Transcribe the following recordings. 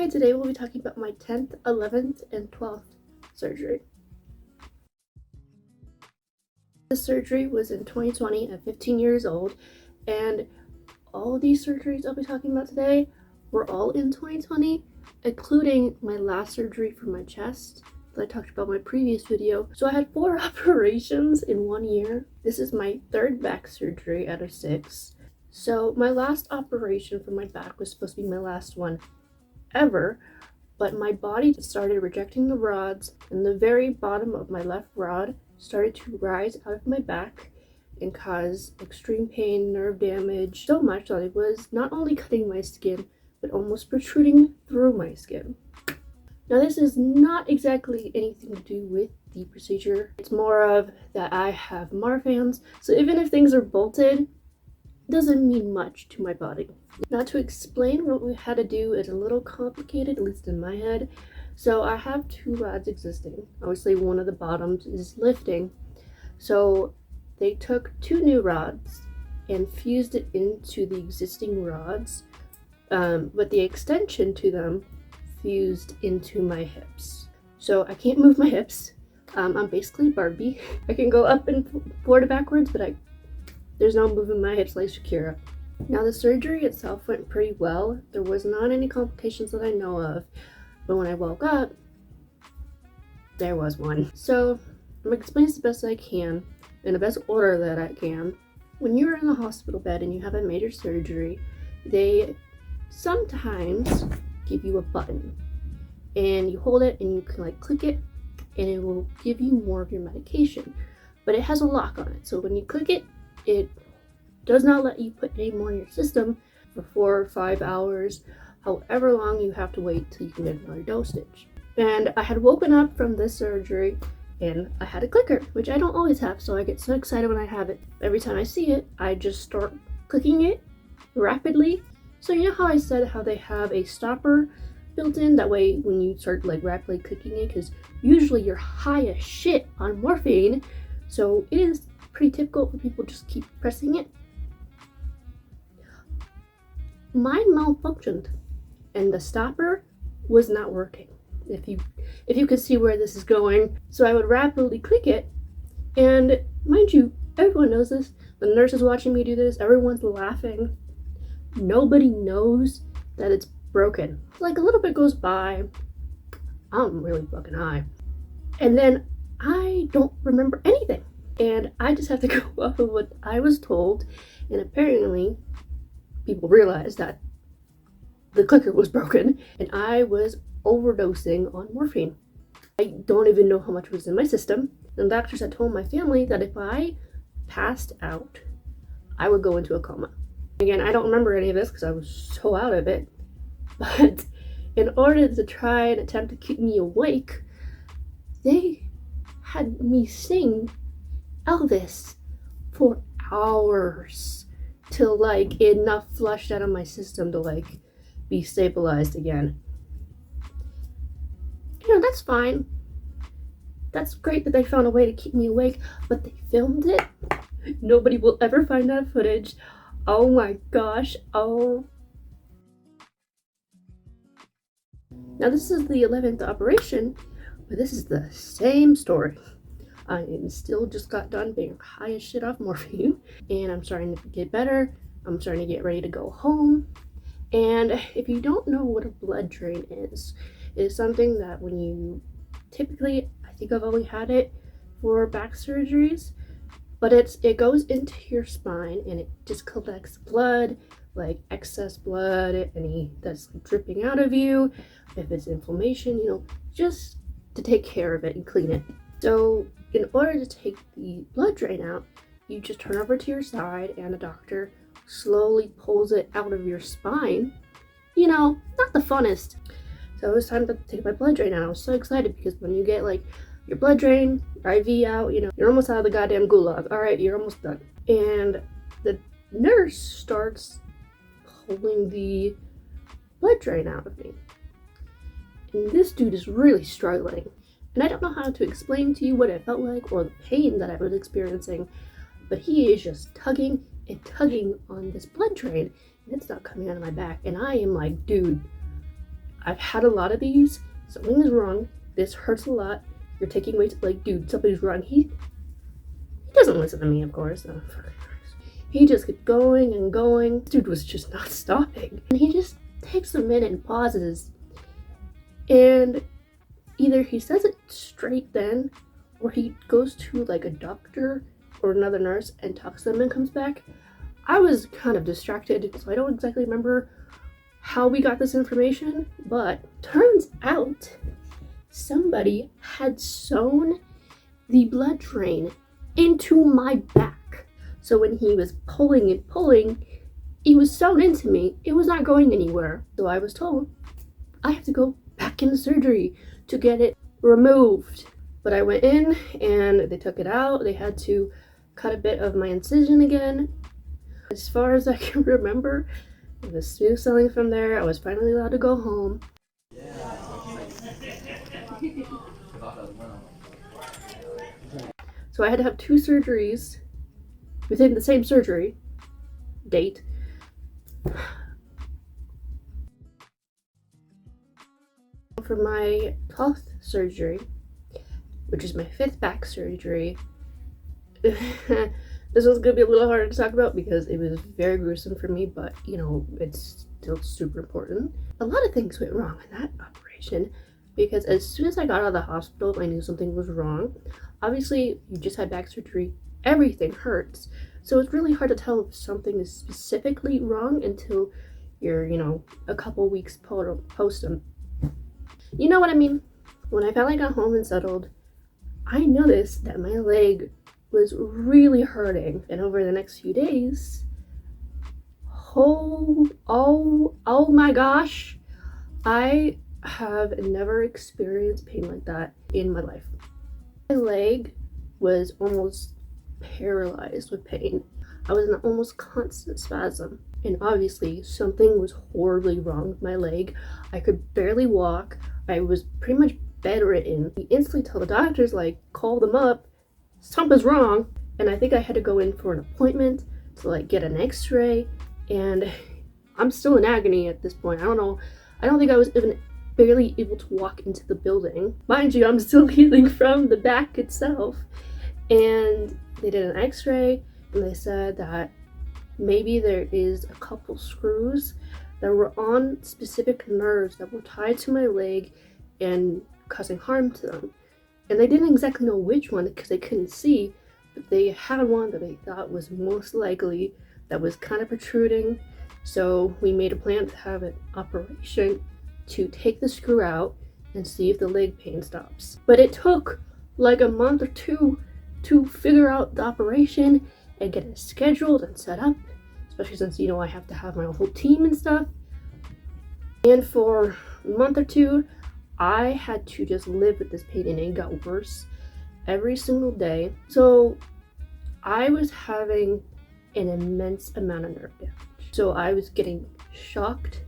Hi, today we'll be talking about my 10th, 11th, and 12th surgery. This surgery was in 2020 at 15 years old, and all these surgeries I'll be talking about today were all in 2020, including my last surgery for my chest that I talked about in my previous video. So I had 4 operations in 1 year. This is my 3rd back surgery out of 6. So my last operation for my back was supposed to be my last one ever, but my body started rejecting the rods, and the very bottom of my left rod started to rise out of my back and cause extreme pain, nerve damage, so much that it was not only cutting my skin but almost protruding through my skin. Now this is not exactly anything to do with the procedure. It's more of that I have Marfan's, so even if things are bolted, doesn't mean much to my body. Now, to explain what we had to do is a little complicated, at least in my head. So I have 2 rods existing. Obviously one of the bottoms is lifting. So they took 2 new rods and fused it into the existing rods, but the extension to them fused into my hips. So I can't move my hips. I'm basically Barbie. I can go up and forward backwards, but there's no moving my hips like Shakira. Now the surgery itself went pretty well. There was not any complications that I know of, but when I woke up, there was one. So I'm gonna explain this the best I can, in the best order that I can. When you're in the hospital bed and you have a major surgery, they sometimes give you a button, and you hold it and you can click it, and it will give you more of your medication, but it has a lock on it. So when you click it, it does not let you put any more in your system for 4 or 5 hours, however long you have to wait till you can get another dosage. And I had woken up from this surgery and I had a clicker, which I don't always have, so I get so excited when I have it. Every time I see it, I just start clicking it rapidly. So you know how I said how they have a stopper built in? That way when you start rapidly clicking it, because usually you're high as shit on morphine, so it is pretty typical for people just keep pressing it. Mine malfunctioned and the stopper was not working, if you could see where this is going. So I would rapidly click it, and mind you, everyone knows this. The nurse is watching me do this, everyone's laughing. Nobody knows that it's broken. A little bit goes by, I'm really fucking high, and then I don't remember anything. And I just have to go off of what I was told, and apparently people realized that the clicker was broken and I was overdosing on morphine. I don't even know how much was in my system, and the doctors had told my family that if I passed out, I would go into a coma. Again, I don't remember any of this because I was so out of it, but in order to try and attempt to keep me awake, they had me sing Elvis for hours till enough flushed out of my system to be stabilized again. That's fine. That's great that they found a way to keep me awake, but they filmed it. Nobody will ever find that footage. Oh my gosh. Oh. Now this is the 11th operation, but this is the same story. I still just got done being high as shit off morphine, and I'm starting to get better. I'm starting to get ready to go home. And if you don't know what a blood drain is, it is something that when you typically, I think I've only had it for back surgeries, but it goes into your spine and it just collects blood, excess blood, any that's dripping out of you, if it's inflammation, just to take care of it and clean it. So in order to take the blood drain out, you just turn over to your side and a doctor slowly pulls it out of your spine. Not the funnest. So it was time to take my blood drain out. I was so excited because when you get your blood drain, your IV out, you're almost out of the goddamn gulag. All right, you're almost done. And the nurse starts pulling the blood drain out of me. And this dude is really struggling. And I don't know how to explain to you what it felt like or the pain that I was experiencing, but he is just tugging and tugging on this blood drain, and it's not coming out of my back. And I am dude, I've had a lot of these. Something is wrong. This hurts a lot. You're taking weight. Like, dude, something's wrong. He doesn't listen to me, of course. No. He just kept going and going. Dude was just not stopping. And he just takes a minute and pauses. And either he says it straight then, or he goes to like a doctor or another nurse and talks to them and comes back. I was kind of distracted, so I don't exactly remember how we got this information, but turns out somebody had sewn the blood drain into my back. So when he was pulling and pulling, it was sewn into me. It was not going anywhere. So I was told I have to go back into surgery to get it removed. But I went in and they took it out. They had to cut a bit of my incision again. As far as I can remember, it was smooth sailing from there. I was finally allowed to go home. So I had to have 2 surgeries within the same surgery date. For my 12th surgery, which is my 5th back surgery, this was gonna be a little harder to talk about because it was very gruesome for me, but you know, it's still super important. A lot of things went wrong in that operation because as soon as I got out of the hospital, I knew something was wrong. Obviously, you just had back surgery, everything hurts. So it's really hard to tell if something is specifically wrong until you're, you know, a couple weeks post them. You know what I mean? When I finally got home and settled, I noticed that my leg was really hurting, and over the next few days, oh my gosh, I have never experienced pain like that in my life. My leg was almost paralyzed with pain. I was in an almost constant spasm, and obviously something was horribly wrong with my leg. I could barely walk. I was pretty much bedridden. We instantly tell the doctors, like, call them up, something's wrong. And I think I had to go in for an appointment to like get an x-ray, and I'm still in agony at this point. I don't know, I don't think I was even barely able to walk into the building. Mind you, I'm still healing from the back itself. And they did an x-ray and they said that maybe there is a couple screws that were on specific nerves that were tied to my leg and causing harm to them. And they didn't exactly know which one because they couldn't see, but they had one that they thought was most likely that was kind of protruding. So we made a plan to have an operation to take the screw out and see if the leg pain stops. But it took like a month or 2 to figure out the operation and get it scheduled and set up, especially since, you know, I have to have my whole team and stuff. And for a month or 2, I had to just live with this pain, and it got worse every single day. So I was having an immense amount of nerve damage. So I was getting shocked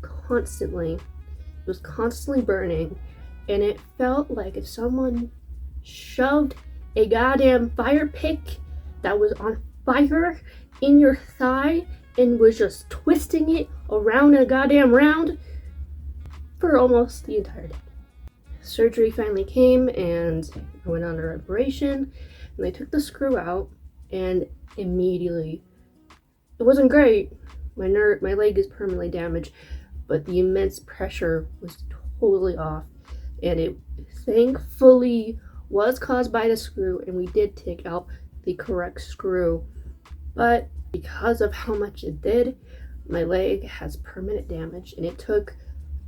constantly. It was constantly burning, and it felt like if someone shoved a goddamn fire pick that was on fire in your thigh and was just twisting it around in a goddamn round for almost the entire day. Surgery finally came and I went under operation, and they took the screw out, and immediately, it wasn't great. My leg is permanently damaged, but the immense pressure was totally off, and it thankfully was caused by the screw, and we did take out the correct screw. But because of how much it did, my leg has permanent damage, and it took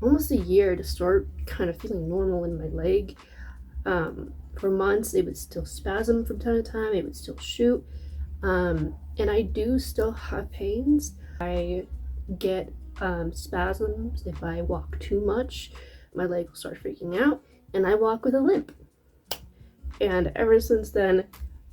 almost a year to start kind of feeling normal in my leg. For months, it would still spasm from time to time. It would still shoot. And I do still have pains. I get spasms if I walk too much. My leg will start freaking out, and I walk with a limp. And ever since then,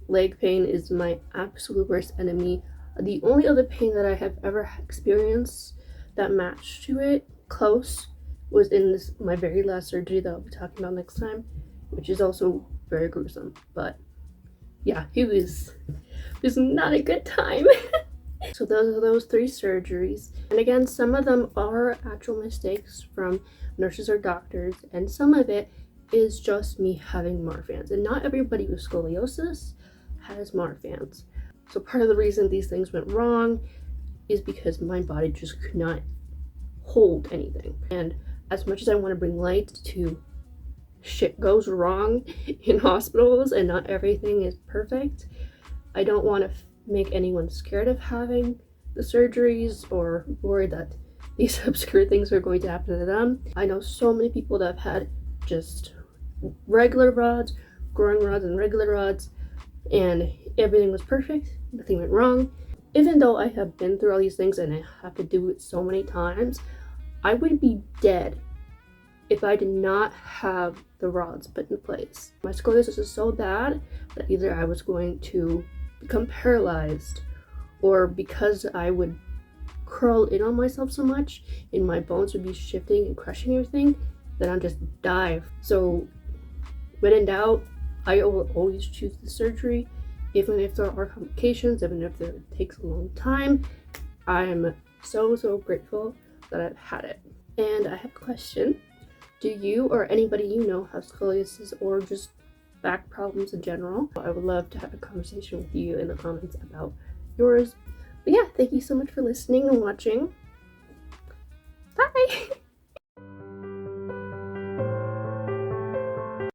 leg pain is my absolute worst enemy. The only other pain that I have ever experienced that matched to it, close, was in my very last surgery that I'll be talking about next time, which is also very gruesome. But yeah, it was not a good time. So those are those 3 surgeries. And again, some of them are actual mistakes from nurses or doctors, and some of it is just me having Marfan's. And not everybody with scoliosis has Marfan's. So part of the reason these things went wrong is because my body just could not hold anything. And as much as I want to bring light to shit goes wrong in hospitals and not everything is perfect, I don't want to make anyone scared of having the surgeries or worried that these obscure things are going to happen to them. I know so many people that have had just regular rods, growing rods, and regular rods, and everything was perfect, nothing went wrong. Even though I have been through all these things and I have to do it so many times, I would be dead if I did not have the rods put in place. My scoliosis is so bad that either I was going to become paralyzed, or because I would curl in on myself so much and my bones would be shifting and crushing everything, then I'd just die. So when in doubt, I will always choose the surgery, even if there are complications, even if it takes a long time. I'm so grateful that I've had it. And I have a question. Do you or anybody you know have scoliosis or just back problems in general? I would love to have a conversation with you in the comments about yours. But yeah, thank you so much for listening and watching.